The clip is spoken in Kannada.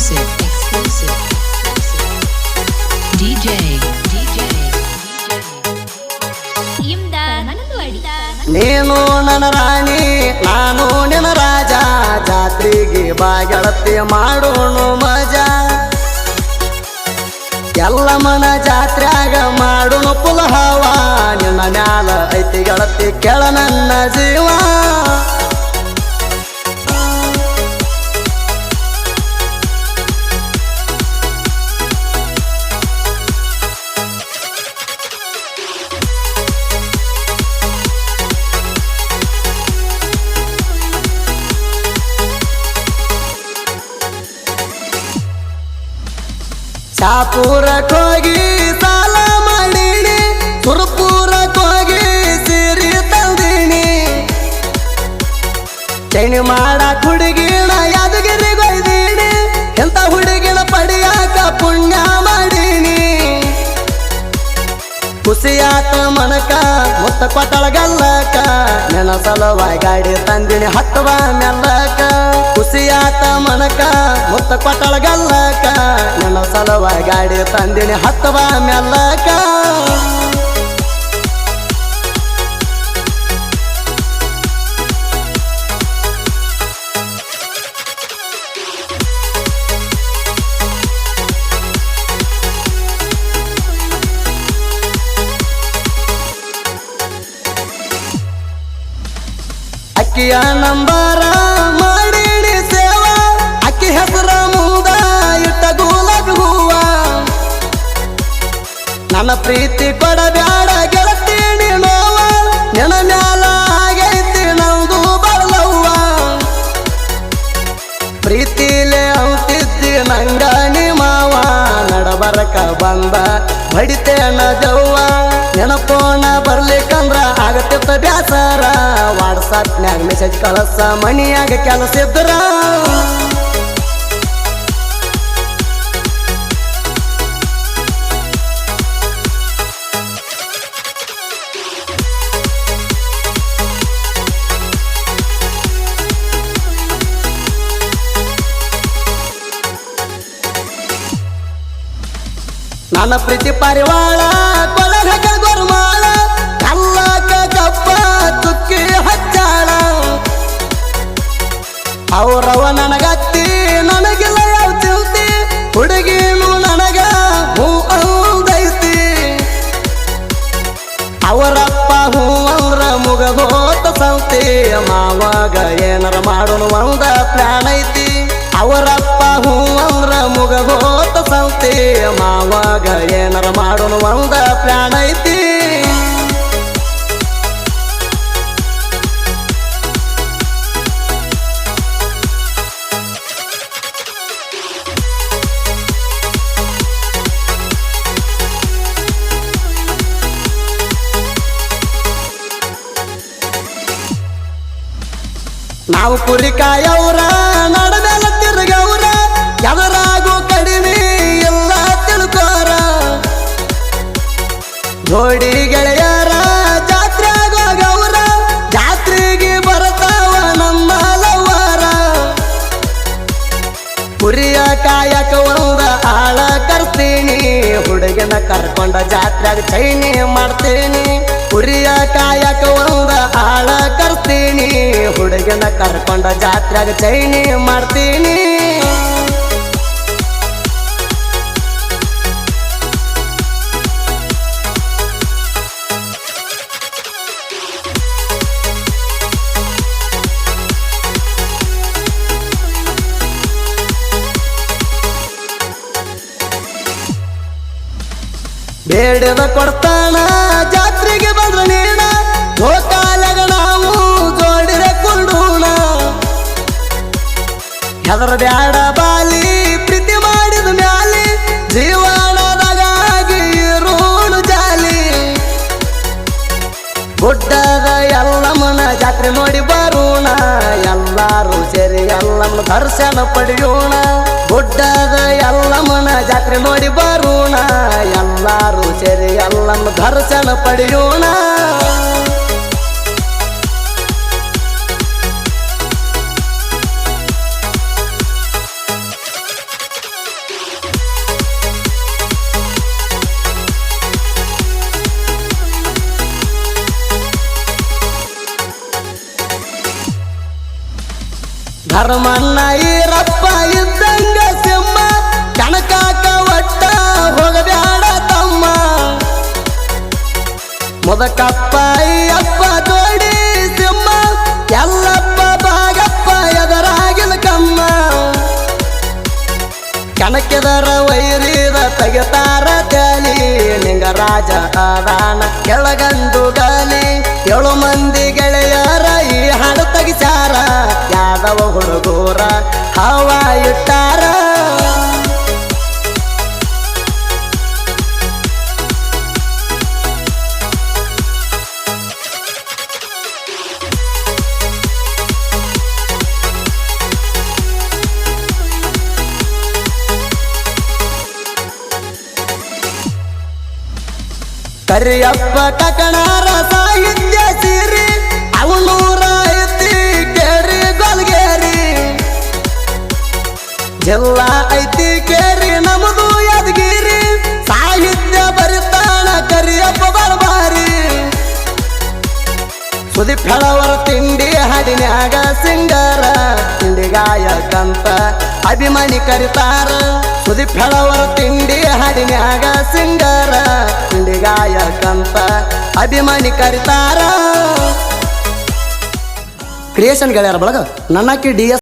exclusive. DJ. ನೀನು ನನ್ನ ರಾಣಿ ನಾನು ನಿನ್ನ ರಾಜ ಜಾತ್ರೆಗೆ ಬಾ ಗೆಳತಿ ಮಾಡೋಣ ಮಜಾ ಎಲ್ಲಮ್ಮನ ಜಾತ್ರ್ಯಾಗ ಮಾಡೋಣ ಪುಲಹವ ನಿನ್ನ ಮ್ಯಾಲ ಐತಿ ಗೆಳತಿ ಕೆಳ ನನ್ನ ಜೀವ ಶಾಪುರಕ್ಕೆ ಹೋಗಿ ಸಾಲ ಮಾಡೀನಿ ಸುರಪುರಕ್ಕೆ ಹೋಗಿ ಸೀರೆ ತಂದೀನಿ ಚೈನಿ ಮಾಡಾಕ ಹುಡುಗಿನ ಯಾದಗಿರಿಗೆ ಒಯ್ದೀನಿ ಎಂತ ಹುಡುಗಿನ ಪಡಿಯಾಕ ಪುಣ್ಯ ಮಾಡೀನಿ ಖುಷಿಯಾತ ಮನಕ ಮುತ್ತ ಕೊಟ್ಟಳಗಲ್ಲಕ ನನ್ನ ಸಲುವಾಗಿ ಗಾಡಿ ತಂದಿನಿ ಹತ್ತವ ಮೆಲ್ಲಕ ಖುಷಿಯಾತ ಮನಕ ಮುತ್ತ ಕೊಟ್ಟಳಗಲ್ಲಕ ನನ್ನ ಸಲುವಾಗಿ ಗಾಡಿ ತಂದಿನಿ ಹತ್ತವ ಮೆಲ್ಲಕ ಅಕ್ಕಿಯ ನಂಬರ ಮಾಡೀನಿ ಸೇವ ಅಕ್ಕಿ ಹೆಸರ ಮುಂದ ಇಟ್ಟ ಗುಲಾಬಿ ಹೂವ ನನ್ನ ಪ್ರೀತಿ ಕೊಡಬ್ಯಾಡ ಗೆಳತೀನಿ ನೋವ ನಿನ್ನ ಮ್ಯಾಲ ಆಗೈತಿ ನಮ್ದು ಬರಲವ್ವ ಪ್ರೀತಿಲೇ ಅಂತಿದ್ದಿ ನಂಗ ಮಾವ ನಡಬರಕ ಬಂದ ಬಡಿತೇನ ಜವ್ವ ನೆನಪೋಣ ಬರ್ಲಿಕ್ಕಂದ್ರ ಆಗತ್ತಿತ್ತ ಬ್ಯಾಸರ ವಾಟ್ಸಾಪ್ನ್ಯಾಗ ಮೆಸೇಜ್ ಕಳಸ ಮಣಿಯಾಗ ಕೆಲಸ ಇದ್ರ ನನ್ನ ಪ್ರೀತಿ ಪರಿವಾಳ ಕೊಳಗ ಗೊರ್ಮಾಳ ಕಲ್ಲಕ ಕಪ್ಪ ತುಕ್ಕಿ ಹಚ್ಚಾಳ ಅವರವ ನನಗತ್ತಿ ನನಗಿಲ್ಲ ಯಾವ ಚಿಂತಿ ಹುಡುಗಿನು ನನಗ ಹೂ ಅಂದೈತಿ ಅವರಪ್ಪ ಹೂ ಅಂದ್ರ ಮುಗದೋತ ಸಂತಿ ಮಾವಾಗ ಏನಾರ ಮಾಡೋಣ ಒಂದ ಪ್ಲಾನ್ ಐತಿ ಅವರಪ್ಪ ಹೂ ಅಂದ್ರ ಮುಗದೋತ ಸಂತಿ ಮಾವಾಗ ಏನಾರ ಮಾಡೋಣ ಒಂದ ಪ್ಲಾನ್ ಐತಿ ನಾವು ಕುರಿಕಾಯವ್ರ ನಡಮೆಲ ತಿರುಗವ್ರ ಎದರಾಗೂ ಕಡಿಮೆ ಎಲ್ಲ ತಿಳ್ಕೋರ ಜೋಡಿ ಗೆಳೆಯರ ಜಾತ್ರೆಗೋಗವ್ರ ಜಾತ್ರೆಗೆ ಬರ್ತಾವ ನಮ್ಮ ಲವ್ವರ ಕುರಿಯ ಕಾಯಕ ಒಂದ ಆಳ ಕರ್ತೀನಿ ಹುಡುಗಿನ ಕರ್ಕೊಂಡ ಜಾತ್ರೆಗ ಚೈನಿ ಮಾಡ್ತೀನಿ ಕುರಿಯ ಕಾಯಕ ಒಂದ ಆಳ ಕರ್ತೀನಿ ಹುಡುಗಿನ ಕರ್ಕೊಂಡ ಜಾತ್ರೆಗ ಚೈನಿ ಮಾಡ್ತೀನಿ ಬೇಡದ ಕೊಡ್ತಾನ ಜಾತ್ರೆಗೆ ಬಂದ್ರ ನೀಡ ಗೋಕಾಲಗ ನಾವು ಜೋಡಿರೆ ಕುರುಡೂಣ ಹೆದರ ಬ್ಯಾಡ ಬಾಲಿ ಪ್ರೀತಿ ಮಾಡಿದ ಮ್ಯಾಲಿ ಜೀವನದಾಗಿ ಇರೋಣ ಜಾಲಿ ಗುಡ್ಡದ ಎಲ್ಲಮ್ಮನ ಜಾತ್ರೆ ನೋಡಿ ಬರೋಣ ಎಲ್ಲಾರು ಸೇರಿ ಎಲ್ಲಮ್ಮನ ದರ್ಶನ ಪಡೆಯೋಣ ಗುಡ್ಡದ ಎಲ್ಲಮ್ಮನ ಜಾತ್ರೆ ನೋಡಿ ಬರೋಣ ಎಲ್ಲಾರು ಸೇರಿ ಎಲ್ಲಮ್ಮನ ದರ್ಶನ ಪಡೆಯೋಣ ಹರಮಣ್ಣ ಈರಪ್ಪ ಇದ್ದಂಗ ಸಿಂಹ ಕನಕಾಕ ಒಟ್ಟ ಹೋಗಬ್ಯಾಡ ತಮ್ಮ ಮುದಕಪ್ಪ ಅಯ್ಯಪ್ಪ ಜೋಡಿ ಸಿಂಹ ಎಲ್ಲಪ್ಪ ಬಾಗಪ್ಪ ಎದರಾಗಿನ ಕಮ್ಮ ಕನಕೆದರ ವೈರಿದ ತೆಗೆತಾರ ಗಾಲಿ ನಿಂಗರಾಜ ಆದಾನ ಕೆಳಗಂಡು ಗಾಲಿ 7 ಮಂದಿ ಗೆಳೆಯರ ಈ ಹಾಡು ತೆಗಿಸಾರ ಯಾದವ ಹುಡುಗೂರ ಹವಾ ಇಟ್ಟಾರ ಕರಿಯಪ್ಪ ಕಕಣಾರ ಸಾಹಿತ್ಯ ಸಿರಿ ಅವನೂರ ಐತಿ ಕೇರಿ ಗೊಲ್ಗೇರಿ ಜಿಲ್ಲಾ ಐತಿ ಕೇರಿ ನಮದು ಯಾದಗಿರಿ ಸಾಹಿತ್ಯ ಬರಿತಾಣ ಕರಿಯಪ್ಪ ಬರಬಾರಿ ಸುದೀಪ್ ಹೇಳವರ ತಿಂಡಿ ಹಾಡಿನ್ಯಾಗ ಸಿಂಗರ ತಿಂಡಿ ಗಾಯಕಂತ ಅಭಿಮಾನಿ ಕರಿತಾರ ಸುದೀಪ್ ಹೇಳವರ ತಿಂಡಿ ಹಾಡಿನ್ಯಾಗ ಸಿಂಗರ ತಿಂಡಿ ಗಾಯಕಂತ ಅಭಿಮಾನಿ ಕರಿತಾರ ಕ್ರಿಯೇಷನ್ ಗೆಳೆಯರ ಬಳಗ ನನ್ನಕ್ಕಿ DS